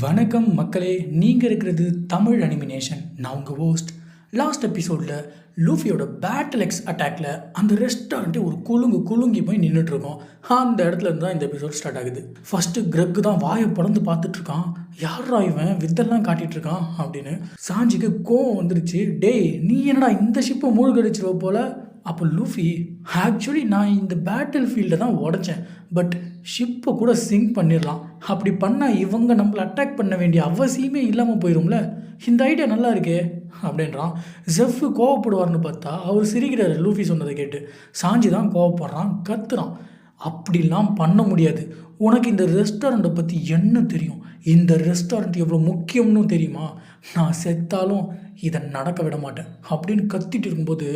வணக்கம் மக்களே, நீங்கள் இருக்கிறது தமிழ் அனிமினேஷன். நான் உங்கள் ஹோஸ்ட். லாஸ்ட் எபிசோடில் லூஃபியோட பேட்டில் எக்ஸ் அட்டாக்ல அந்த ரெஸ்டாரண்ட்டே ஒரு குலுங்கி போய் நின்றுட்டுருக்கோம். அந்த இடத்துல இருந்து தான் இந்த எபிசோட் ஸ்டார்ட் ஆகுது. ஃபஸ்ட்டு கிரெக் தான் வாயை பறந்து பார்த்துட்ருக்கான். யாரா இவன் வித்தெல்லாம் காட்டிகிட்ருக்கான் அப்படின்னு. சாஞ்சிக்கு கோவம் வந்துருச்சு. டேய், நீ என்னடா இந்த ஷிப்பை மூழ்கடிச்சிருவ போல. அப்போ லூஃபி, ஆக்சுவலி நான் இந்த பேட்டில் ஃபீல்டை தான் உடச்சேன், பட் ஷிப்பை கூட சிங்க் பண்ணிடலாம். அப்படி பண்ணால் இவங்க நம்மளை அட்டாக் பண்ண வேண்டிய அவசியமே இல்லாமல் போயிடும்ல. இந்த ஐடியா நல்லா இருக்கே அப்படின்றான். ஜெஃப் கோவப்படுவார்னு பார்த்தா அவர் சிரிக்கிறார் லூஃபி சொன்னதை கேட்டு. சாஞ்சி தான் கோவப்படுறான், கத்துறான். அப்படிலாம் பண்ண முடியாது. உனக்கு இந்த ரெஸ்டாரண்ட்டை பற்றி என்ன தெரியும்? இந்த ரெஸ்டாரண்ட் எவ்வளோ முக்கியம்னு தெரியுமா? நான் செத்தாலும் இதை நடக்க விட மாட்டேன் அப்படின்னு கத்திட்டு இருக்கும்போது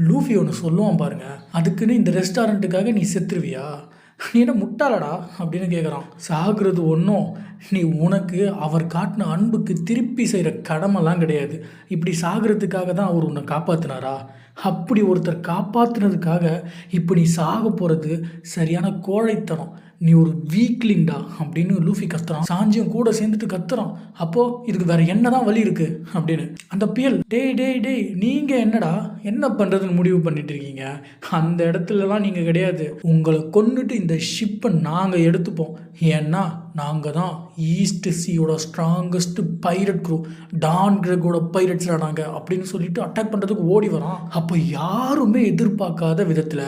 லூஃபி ஒன்று சொல்லுவான் பாருங்க. அதுக்குன்னு இந்த ரெஸ்டாரண்ட்டுக்காக நீ செத்துருவியா? நீ என்ன முட்டாளடா அப்படின்னு கேட்குறான். சாகிறது ஒன்றும் நீ உனக்கு அவர் காட்டின அன்புக்கு திருப்பி செய்கிற கடமைலாம் கிடையாது. இப்படி சாகிறதுக்காக தான் அவர் உன்னை காப்பாற்றினாரா? அப்படி ஒருத்தர் காப்பாற்றினதுக்காக இப்போ நீ சாக போகிறது சரியான கோழைத்தனம். நீ ஒரு வீக்லிங்டா அப்படின்னு லூஃபி கத்துறான். சாஞ்சியும் கூட சேர்ந்துட்டு கத்துறான். அப்போது இதுக்கு வேற என்னதான் வழி இருக்குது அப்படின்னு. அந்த பியல், டேய் நீங்கள் என்னடா என்ன பண்ணுறதுன்னு முடிவு பண்ணிட்டு இருக்கீங்க? அந்த இடத்துலலாம் நீங்கள் கிடையாது. உங்களை கொண்டுட்டு இந்த ஷிப்பை நாங்கள் எடுத்துப்போம். ஏன்னா நாங்கள் தான் ஈஸ்ட் சீயோட ஸ்ட்ராங்கஸ்ட் பைரட் குரூ, டான் கிரெக்கோட பைரட்ஸ்டா நாங்கள் அப்படின்னு சொல்லிட்டு அட்டாக் பண்ணுறதுக்கு ஓடி வரான். அப்போ யாருமே எதிர்பார்க்காத விதத்தில்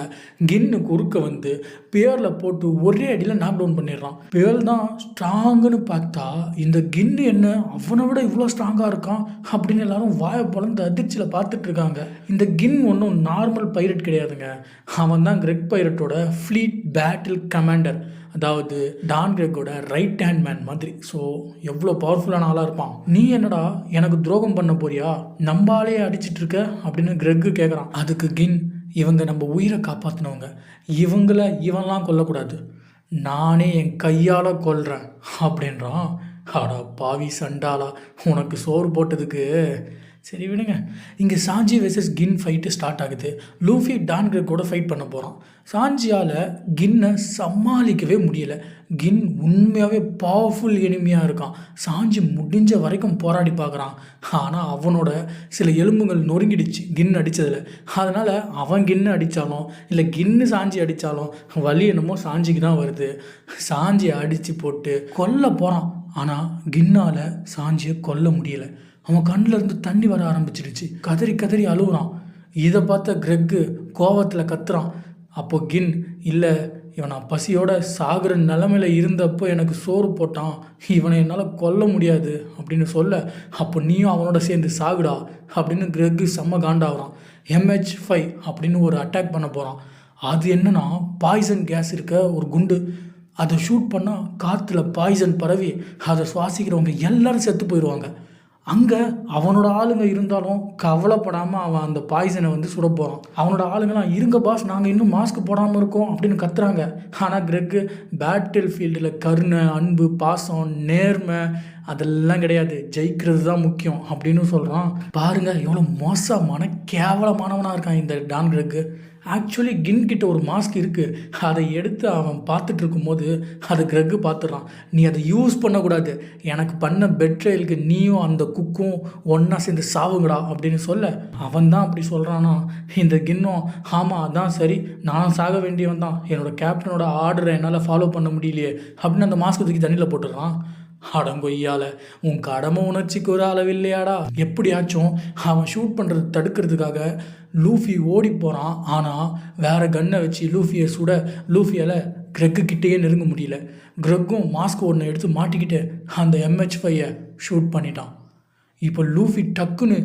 கின்னு குறுக்க வந்து பேரில் போட்டு ஒரே அடியில் நாக் டவுன் பண்ணிடுறான். பேர் தான் ஸ்ட்ராங்குன்னு பார்த்தா இந்த கின்னு என்ன அவனை விட இவ்வளோ ஸ்ட்ராங்காக இருக்கான் அப்படின்னு எல்லாரும் வாயை பழந்து அதிர்ச்சியில் பார்த்துட்டு இருக்காங்க. இந்த கின் ஒன்றும் நார்மல் பைரட் கிடையாதுங்க. அவன் தான் கிரெக் பைரட்டோட ஃப்ளீட் பேட்டில் கமாண்டர், அதாவது டான் கிரெக்கோட ரைட் ஹேண்ட் மேன் மாதிரி. ஸோ எவ்வளோ பவர்ஃபுல்லான ஆளாக இருப்பான். நீ என்னடா எனக்கு துரோகம் பண்ண போறியா? நம்பாலே அடிச்சிட்டு இருக்க அப்படின்னு கிரெக்கு கேட்குறான். அதுக்கு கின், இவங்க நம்ம உயிரை காப்பாற்றினவங்க, இவன்லாம் கொல்லக்கூடாது, நானே என் கையால் கொல்றேன் அப்படின்றான். ஆடா பாவி சண்டாலா, உனக்கு சோறு போட்டதுக்கு சரி விடுங்க. இங்கே சாஞ்சி வெர்சஸ் கின் ஃபைட்டு ஸ்டார்ட் ஆகுது. லூஃபி டான் கிரெக்கோட ஃபைட் பண்ண போகிறான். சாஞ்சியால் கின்னை சமாளிக்கவே முடியலை. கின் உண்மையாகவே பவர்ஃபுல் எனிமியாக இருக்கான். சாஞ்சி முடிஞ்ச வரைக்கும் போராடி பார்க்குறான். ஆனால் அவனோட சில எலும்புகள் நொறுங்கிடுச்சு கின் அடித்ததில். அதனால் அவன் கின்னு அடித்தாலும் இல்லை கின்னு சாஞ்சி அடித்தாலும் வலி என்னமோ சாஞ்சிக்கு தான் வருது. சாஞ்சியை அடித்து போட்டு கொல்ல போகிறான். ஆனால் கின்னால் சாஞ்சியை கொல்ல முடியலை. அவன் கண்ணில் இருந்து தண்ணி வர ஆரம்பிச்சிடுச்சு. கதறி அழுகுறான். இதை பார்த்த கிரெக்கு கோவத்தில் கத்துறான். அப்போ கின், இல்லை இவன் நான் பசியோட சாகுற நிலமையில இருந்தப்போ எனக்கு சோறு போட்டான், இவனை என்னால் கொல்ல முடியாது அப்படின்னு சொல்ல, அப்போ நீயும் அவனோட சேர்ந்து சாகுடா அப்படின்னு கிரெக்கு செம்ம காண்டாகிறான். MH5 அப்படின்னு ஒரு அட்டாக் பண்ண போகிறான். அது என்னன்னா பாய்சன் கேஸ் இருக்க ஒரு குண்டு. அதை ஷூட் பண்ணால் காற்றுல பாய்சன் பரவி அதை சுவாசிக்கிறவங்க எல்லாரும் செத்து போயிடுவாங்க. அங்கே அவனோட ஆளுங்க இருந்தாலும் கவலைப்படாமல் அவன் அந்த பாய்சனை வந்து சுட போகிறான். அவனோட ஆளுங்களாம், இருங்க பாஸ், நாங்கள் இன்னும் மாஸ்க் போடாமல் இருக்கோம் அப்படின்னு கத்துறாங்க. ஆனால் கிரெக்கு பேட்டில் ஃபீல்டில் கருணை, அன்பு, பாசம், நேர்மை அதெல்லாம் கிடையாது, ஜெயிக்கிறது தான் முக்கியம் அப்படின்னு சொல்கிறான். பாருங்கள் எவ்வளோ மோசமான கேவலமானவனாக இருக்கான் இந்த டான் கிரெக்கு. ஆக்சுவலி கின் கிட்ட ஒரு மாஸ்க் இருக்குது. அதை எடுத்து அவன் பார்த்துட்டு இருக்கும்போது அதை கிரெக்கு பார்த்துடுறான். நீ அதை யூஸ் பண்ணக்கூடாது, எனக்கு பண்ண பெட்ரேலுக்கு நீயும் அந்த குக்கும் ஒன்றா சேர்ந்து சாவுங்கடா அப்படின்னு சொல்ல, அவன் தான் அப்படி சொல்கிறானா. இந்த கின்னும், ஆமாம் அதான் சரி, நானும் சாக வேண்டியவன் தான், என்னோடய கேப்டனோட ஆர்டரை என்னால் ஃபாலோ பண்ண முடியலையே அப்படின்னு அந்த மாஸ்க் தூக்கி தண்ணியில் போட்டுடுறான். அடங்கொய்யால, உன் கடமை உணர்ச்சிக்கு ஒரு அளவில்லையாடா. எப்படியாச்சும் அவன் ஷூட் பண்ணுறது தடுக்கிறதுக்காக லூஃபி ஓடி போகிறான். ஆனால் வேறு கன்னை வச்சு லூஃபியை சுட லூஃபியால் கிரெக்கு கிட்டேயே நெருங்க முடியல. கிரெக்கும் மாஸ்க் ஒன்று எடுத்து மாட்டிக்கிட்டு அந்த MH5 ஷூட் பண்ணிட்டான். இப்போ லூஃபி டக்குன்னு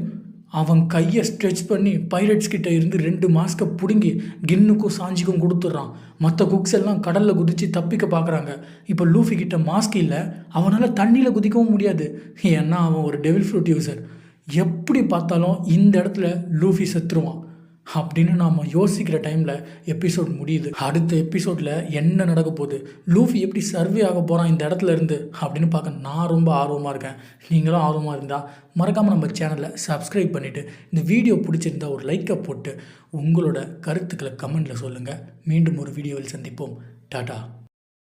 அவன் கையை ஸ்ட்ரெச் பண்ணி பைரட்ஸ் கிட்ட இருந்து 2 மாஸ்கை பிடுங்கி கின்னுக்கும் சாஞ்சிக்கும் கொடுத்துட்றான். மற்ற குக்ஸ் எல்லாம் கடலில் குதித்து தப்பிக்க பார்க்குறாங்க. இப்போ லூஃபி கிட்ட மாஸ்க் இல்லை, அவனால் தண்ணியில் குதிக்கவும் முடியாது. ஏன்னா அவன் ஒரு டெவில் ஃப்ரூட் யூசர். எப்படி பார்த்தாலும் இந்த இடத்துல லூஃபி செத்துருவான் அப்படின்னு நாம் யோசிக்கிற டைமில் எபிசோட் முடியுது. அடுத்த எபிசோடில் என்ன நடக்க போகுது, லூஃபி எப்படி சர்வே ஆக போகிறான் இந்த இடத்துல இருந்து அப்படின்னு பார்க்க நான் ரொம்ப ஆர்வமாக இருக்கேன். நீங்களும் ஆர்வமாக இருந்தால் மறக்காமல் நம்ம சேனலை சப்ஸ்கிரைப் பண்ணிவிட்டு இந்த வீடியோ பிடிச்சிருந்தால் ஒரு லைக்கை போட்டு உங்களோட கருத்துக்களை கமெண்டில் சொல்லுங்கள். மீண்டும் ஒரு வீடியோவில் சந்திப்போம். டாடா.